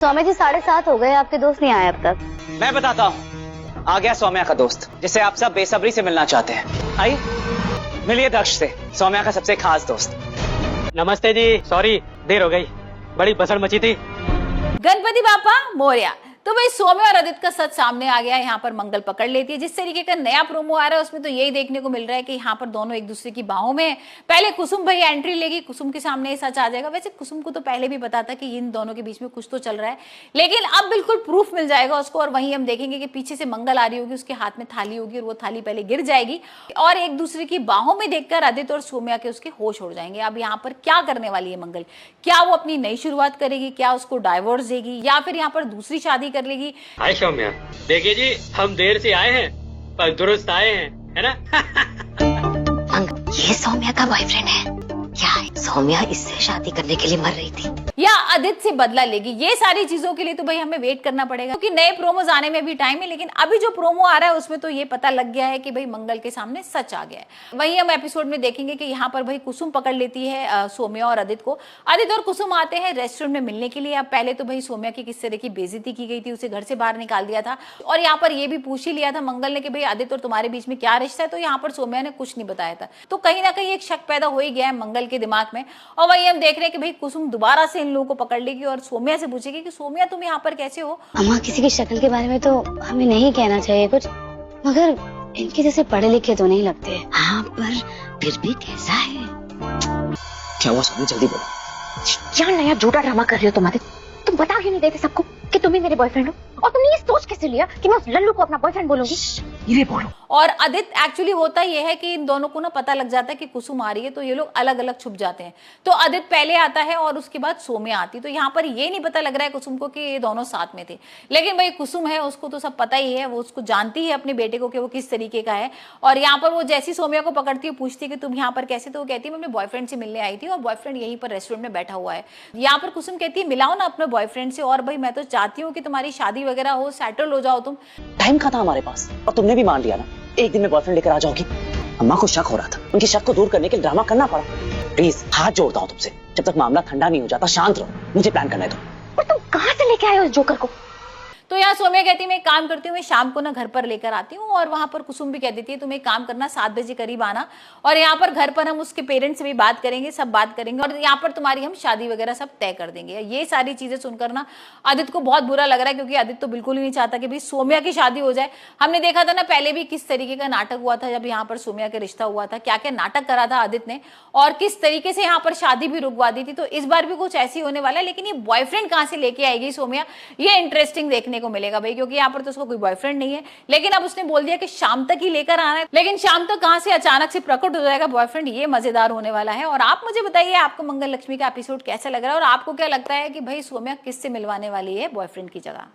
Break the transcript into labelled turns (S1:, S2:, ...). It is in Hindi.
S1: सौम्या जी 7:30 हो गए, आपके दोस्त नहीं आए अब तक।
S2: मैं बताता हूँ, आ गया सौम्या का दोस्त जिसे आप सब बेसब्री से मिलना चाहते हैं। आइए मिलिए दक्ष से, सौम्या का सबसे खास दोस्त।
S3: नमस्ते जी, सॉरी देर हो गई, बड़ी बसड़ मची थी।
S4: गणपति बापा मोरया। तो भाई सौम्या और आदित्य का सच सामने आ गया। यहाँ पर मंगल पकड़ लेती है। जिस तरीके का नया प्रोमो आ रहा है उसमें तो यही देखने को मिल रहा है कि यहाँ पर दोनों एक दूसरे की बाहों में। पहले कुसुम भाई एंट्री लेगी, कुसुम के सामने सच आ जाएगा। वैसे कुसुम को तो पहले भी पता था कि इन दोनों के बीच में कुछ तो चल रहा है, लेकिन अब बिल्कुल प्रूफ मिल जाएगा उसको। और वहीं हम देखेंगे कि पीछे से मंगल आ रही होगी, उसके हाथ में थाली होगी और वो थाली पहले गिर जाएगी और एक दूसरे की बाहों में देखकर आदित्य और सौम्या के उसके होश उड़ जाएंगे। अब यहाँ पर क्या करने वाली है मंगल? क्या वो अपनी नई शुरुआत करेगी? क्या उसको डाइवोर्स देगी या फिर यहाँ पर दूसरी शादी कर लेगी?
S3: हाय सौम्या, देखिए जी, हम देर से आए हैं पर दुरुस्त आए हैं, है ना?
S1: ये सौम्या का बॉयफ्रेंड है क्या? सौम्या इससे शादी करने के लिए मर रही थी
S4: या आदित्य से बदला लेगी? ये सारी चीजों के लिए तो भाई हमें वेट करना पड़ेगा, क्योंकि नए प्रोमोज आने में भी टाइम है। लेकिन अभी जो प्रोमो आ रहा है उसमें तो ये पता लग गया है कि भाई मंगल के सामने सच आ गया है। वहीं हम एपिसोड में देखेंगे कि यहाँ पर भाई कुसुम पकड़ लेती है सौम्या और आदित्य को। आदित्य और कुसुम आते हैं रेस्टोरेंट में मिलने के लिए। अब पहले तो भाई सौम्या की किस तरह की बेइज्जती की गई थी, उसे घर से बाहर निकाल दिया था और यहाँ पर ये भी पूछ ही लिया था मंगल ने कि भाई आदित्य और तुम्हारे बीच में क्या रिश्ता है। तो यहाँ पर सौम्या ने कुछ नहीं बताया था। तो कहीं ना कहीं एक शक पैदा हो ही गया है मंगल के दिमाग में। और वही हम देख रहे हैं कि भाई कुसुम दोबारा से इन लोगों को पकड़ लेगी और सौम्या से पूछेगी कि सौम्या तुम यहाँ पर कैसे हो?
S1: अम्मा, किसी की शक्ल के बारे में तो हमें नहीं कहना चाहिए कुछ, मगर इनके जैसे पढ़े लिखे तो नहीं लगते। हाँ, पर फिर भी कैसा है?
S2: क्या हुआ सौम्या, जल्दी बोलो।
S5: क्या नया झूठा ड्रामा कर रही हो तुम आदित्य? तुम बता ही नहीं देते सबको कि तुम ही मेरे बॉयफ्रेंड हो, और तुमने ये सोच कैसे लिया कि मैं उस लल्लू को अपना बॉयफ्रेंड बोलूंगी? ये बोलो।
S4: और आदित्य एक्चुअली होता यह है कि इन दोनों को ना पता लग जाता है कि कुसुम आ रही है, तो ये लोग अलग अलग छुप जाते हैं। तो आदित्य पहले आता है और उसके बाद सौम्या आती। तो यहाँ पर ये नहीं पता लग रहा है कुसुम को कि ये दोनों साथ में थे। लेकिन भाई कुसुम है, उसको तो सब पता ही है, वो उसको जानती है अपने बेटे को कि वो किस तरीके का है। और यहाँ पर वो जैसी सौम्या को पकड़ती है, पूछती है कि तुम यहाँ पर कैसे? तो वो कहती है मैं अपने बॉयफ्रेंड से मिलने आई थी और बॉयफ्रेंड यहीं पर रेस्टोरेंट में बैठा हुआ है। यहाँ पर कुसुम कहती है मिलाओ ना अपने बॉयफ्रेंड से, और भाई मैं तो चाहती हूँ कि तुम्हारी शादी वगैरह हो, सेटल हो जाओ तुम।
S2: टाइम का था हमारे पास और तुमने भी मान लिया ना, एक दिन में बॉयफ्रेंड लेकर आ जाओगी। अम्मा को शक हो रहा था, उनकी शक को दूर करने के लिए ड्रामा करना पड़ा। प्लीज हाथ जोड़ता हूँ तुमसे, जब तक मामला ठंडा नहीं हो जाता शांत रहो, मुझे प्लान करने दो।
S5: और तुम कहाँ से लेके आए हो इस जोकर को?
S4: तो यहाँ सौम्या कहती है मैं एक काम करती हूँ, मैं शाम को ना घर पर लेकर आती हूँ। और वहां पर कुसुम भी कह देती है तुम एक काम करना, 7 बजे करीब आना और यहाँ पर घर पर हम उसके पेरेंट्स से भी बात करेंगे, सब बात करेंगे और यहाँ पर तुम्हारी हम शादी वगैरह सब तय कर देंगे। ये सारी चीजें सुनकर ना आदित्य को बहुत बुरा लग रहा है, क्योंकि आदित्य तो बिल्कुल ही नहीं चाहता कि भाई सौम्या की शादी हो जाए। हमने देखा था ना पहले भी किस तरीके का नाटक हुआ था जब यहाँ पर सौम्या का रिश्ता हुआ था, क्या क्या नाटक करा था आदित्य ने और किस तरीके से यहाँ पर शादी भी रुकवा दी थी। तो इस बार भी कुछ ऐसी होने वाला है। लेकिन ये बॉयफ्रेंड कहाँ से लेके आएगी सौम्या, ये इंटरेस्टिंग देखने को मिलेगा भाई, क्योंकि यहाँ पर तो उसका कोई बॉयफ्रेंड नहीं है। लेकिन अब उसने बोल दिया कि शाम तक ही लेकर आना है, लेकिन शाम तक कहां से अचानक से प्रकट हो जाएगा बॉयफ्रेंड, ये मजेदार होने वाला है। और आप मुझे बताइए आपको मंगल लक्ष्मी का एपिसोड कैसा लग रहा है और आपको क्या लगता है कि भाई सौम्या किससे मिलवाने वाली है बॉयफ्रेंड की जगह?